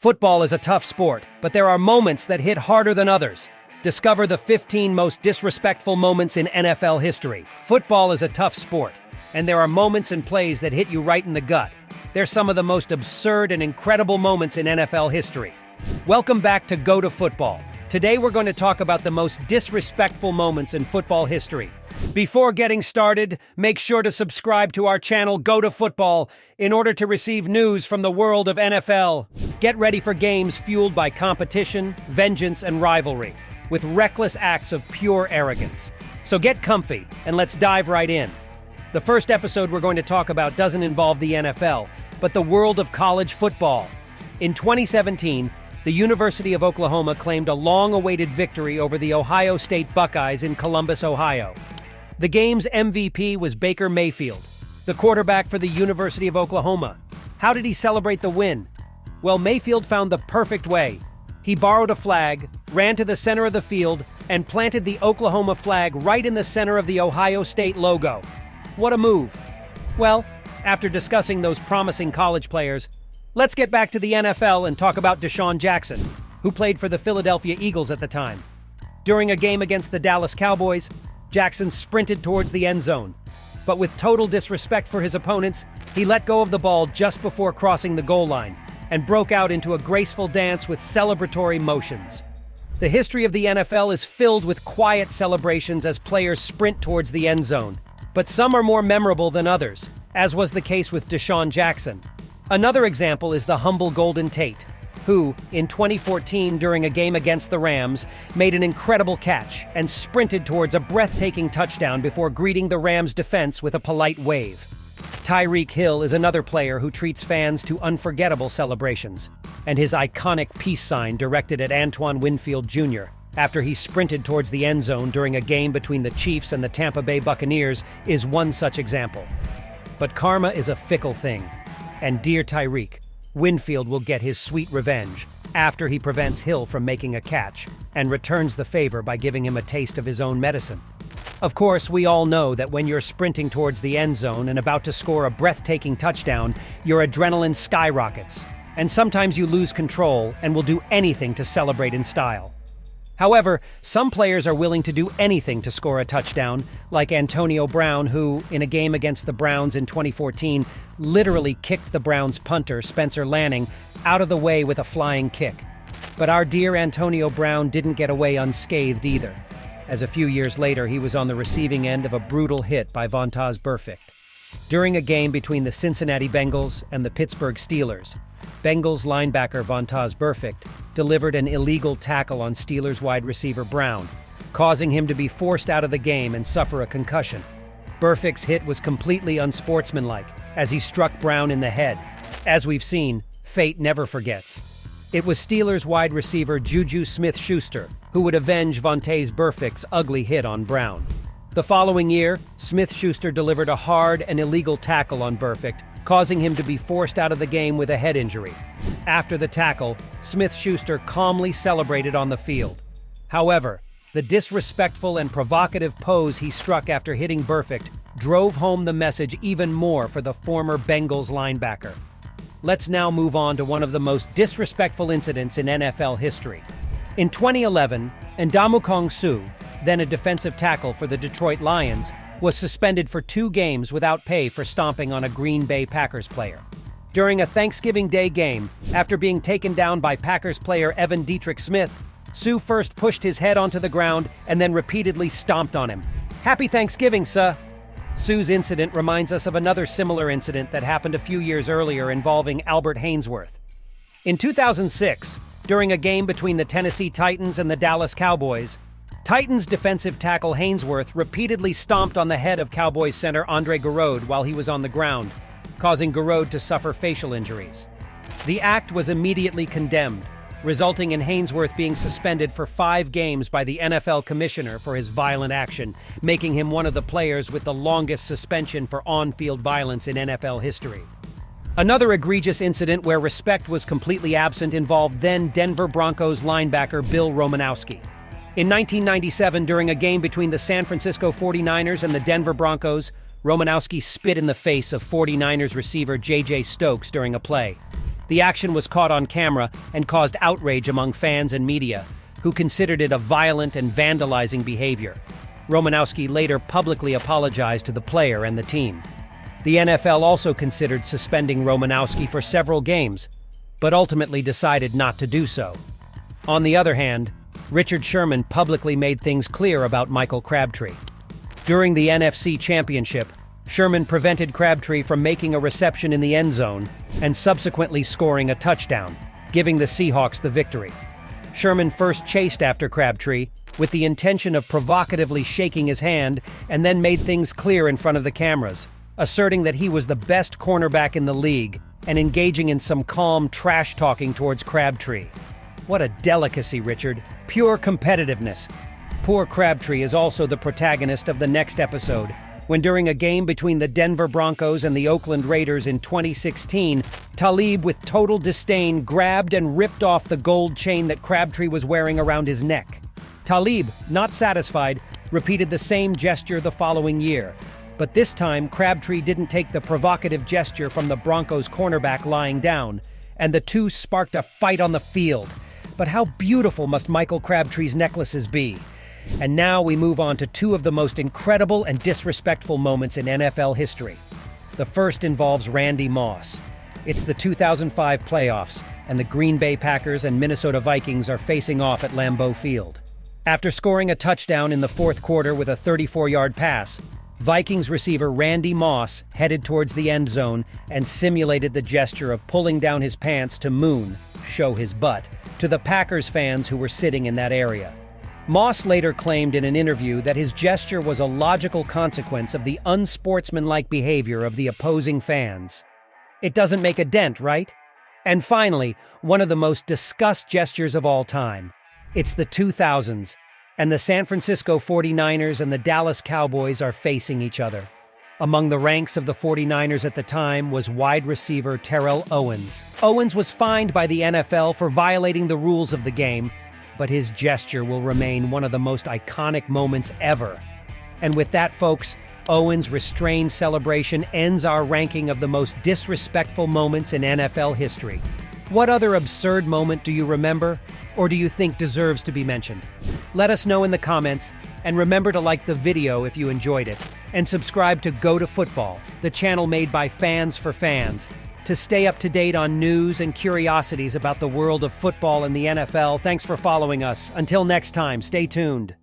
Football is a tough sport, but there are moments that hit harder than others. Discover the 15 most disrespectful moments in NFL history. Football is a tough sport, and there are moments and plays that hit you right in the gut. They're some of the most absurd and incredible moments in NFL history. Welcome back to Go to Football. Today we're going to talk about the most disrespectful moments in football history. Before getting started, make sure to subscribe to our channel Go to Football in order to receive news from the world of NFL. Get ready for games fueled by competition, vengeance, and rivalry, with reckless acts of pure arrogance. So get comfy, and let's dive right in. The first episode we're going to talk about doesn't involve the NFL, but the world of college football. In 2017, the University of Oklahoma claimed a long-awaited victory over the Ohio State Buckeyes in Columbus, Ohio. The game's MVP was Baker Mayfield, the quarterback for the University of Oklahoma. How did he celebrate the win? Well, Mayfield found the perfect way. He borrowed a flag, ran to the center of the field, and planted the Oklahoma flag right in the center of the Ohio State logo. What a move. Well, after discussing those promising college players, let's get back to the NFL and talk about Deshaun Jackson, who played for the Philadelphia Eagles at the time. During a game against the Dallas Cowboys, Jackson sprinted towards the end zone, but with total disrespect for his opponents, he let go of the ball just before crossing the goal line and broke out into a graceful dance with celebratory motions. The history of the NFL is filled with quiet celebrations as players sprint towards the end zone, but some are more memorable than others, as was the case with Deshaun Jackson. Another example is the humble Golden Tate, who, in 2014 during a game against the Rams, made an incredible catch and sprinted towards a breathtaking touchdown before greeting the Rams' defense with a polite wave. Tyreek Hill is another player who treats fans to unforgettable celebrations, and his iconic peace sign directed at Antoine Winfield Jr. after he sprinted towards the end zone during a game between the Chiefs and the Tampa Bay Buccaneers is one such example. But karma is a fickle thing, and dear Tyreek, Winfield will get his sweet revenge after he prevents Hill from making a catch and returns the favor by giving him a taste of his own medicine. Of course, we all know that when you're sprinting towards the end zone and about to score a breathtaking touchdown, your adrenaline skyrockets, and sometimes you lose control and will do anything to celebrate in style. However, some players are willing to do anything to score a touchdown, like Antonio Brown, who, in a game against the Browns in 2014, literally kicked the Browns' punter, Spencer Lanning, out of the way with a flying kick. But our dear Antonio Brown didn't get away unscathed either, as a few years later he was on the receiving end of a brutal hit by Vontaze Burfict. During a game between the Cincinnati Bengals and the Pittsburgh Steelers, Bengals linebacker Vontaze Burfict delivered an illegal tackle on Steelers wide receiver Brown, causing him to be forced out of the game and suffer a concussion. Burfict's hit was completely unsportsmanlike, as he struck Brown in the head. As we've seen, fate never forgets. It was Steelers wide receiver Juju Smith-Schuster who would avenge Vontaze Burfict's ugly hit on Brown. The following year, Smith-Schuster delivered a hard and illegal tackle on Burfict, causing him to be forced out of the game with a head injury. After the tackle, Smith-Schuster calmly celebrated on the field. However, the disrespectful and provocative pose he struck after hitting Burfict drove home the message even more for the former Bengals linebacker. Let's now move on to one of the most disrespectful incidents in NFL history. In 2011, Ndamukong Suh, then a defensive tackle for the Detroit Lions, was suspended for 2 games without pay for stomping on a Green Bay Packers player. During a Thanksgiving Day game, after being taken down by Packers player Evan Dietrich Smith, Suh first pushed his head onto the ground and then repeatedly stomped on him. Happy Thanksgiving, sir! Suh's incident reminds us of another similar incident that happened a few years earlier involving Albert Haynesworth. In 2006, during a game between the Tennessee Titans and the Dallas Cowboys, Titans defensive tackle Haynesworth repeatedly stomped on the head of Cowboys center Andre Gurode while he was on the ground, causing Gurode to suffer facial injuries. The act was immediately condemned, resulting in Haynesworth being suspended for 5 games by the NFL commissioner for his violent action, making him one of the players with the longest suspension for on-field violence in NFL history. Another egregious incident where respect was completely absent involved then Denver Broncos linebacker Bill Romanowski. In 1997, during a game between the San Francisco 49ers and the Denver Broncos, Romanowski spit in the face of 49ers receiver J.J. Stokes during a play. The action was caught on camera and caused outrage among fans and media, who considered it a violent and vandalizing behavior. Romanowski later publicly apologized to the player and the team. The NFL also considered suspending Romanowski for several games, but ultimately decided not to do so. On the other hand, Richard Sherman publicly made things clear about Michael Crabtree. During the NFC Championship, Sherman prevented Crabtree from making a reception in the end zone and subsequently scoring a touchdown, giving the Seahawks the victory. Sherman first chased after Crabtree with the intention of provocatively shaking his hand and then made things clear in front of the cameras, asserting that he was the best cornerback in the league and engaging in some calm trash-talking towards Crabtree. What a delicacy, Richard. Pure competitiveness. Poor Crabtree is also the protagonist of the next episode, when during a game between the Denver Broncos and the Oakland Raiders in 2016, Talib, with total disdain, grabbed and ripped off the gold chain that Crabtree was wearing around his neck. Talib, not satisfied, repeated the same gesture the following year. But this time, Crabtree didn't take the provocative gesture from the Broncos cornerback lying down, and the two sparked a fight on the field. But how beautiful must Michael Crabtree's necklaces be? And now we move on to two of the most incredible and disrespectful moments in NFL history. The first involves Randy Moss. It's the 2005 playoffs, and the Green Bay Packers and Minnesota Vikings are facing off at Lambeau Field. After scoring a touchdown in the fourth quarter with a 34-yard pass, Vikings receiver Randy Moss headed towards the end zone and simulated the gesture of pulling down his pants to show his butt, to the Packers fans who were sitting in that area. Moss later claimed in an interview that his gesture was a logical consequence of the unsportsmanlike behavior of the opposing fans. It doesn't make a dent, right? And finally, one of the most discussed gestures of all time. It's the 2000s, and the San Francisco 49ers and the Dallas Cowboys are facing each other. Among the ranks of the 49ers at the time was wide receiver Terrell Owens. Owens was fined by the NFL for violating the rules of the game, but his gesture will remain one of the most iconic moments ever. And with that, folks, Owens' restrained celebration ends our ranking of the most disrespectful moments in NFL history. What other absurd moment do you remember, or do you think deserves to be mentioned? Let us know in the comments, and remember to like the video if you enjoyed it, and subscribe to Go to Football, the channel made by fans for fans, to stay up to date on news and curiosities about the world of football and the NFL. Thanks for following us. Until next time, stay tuned.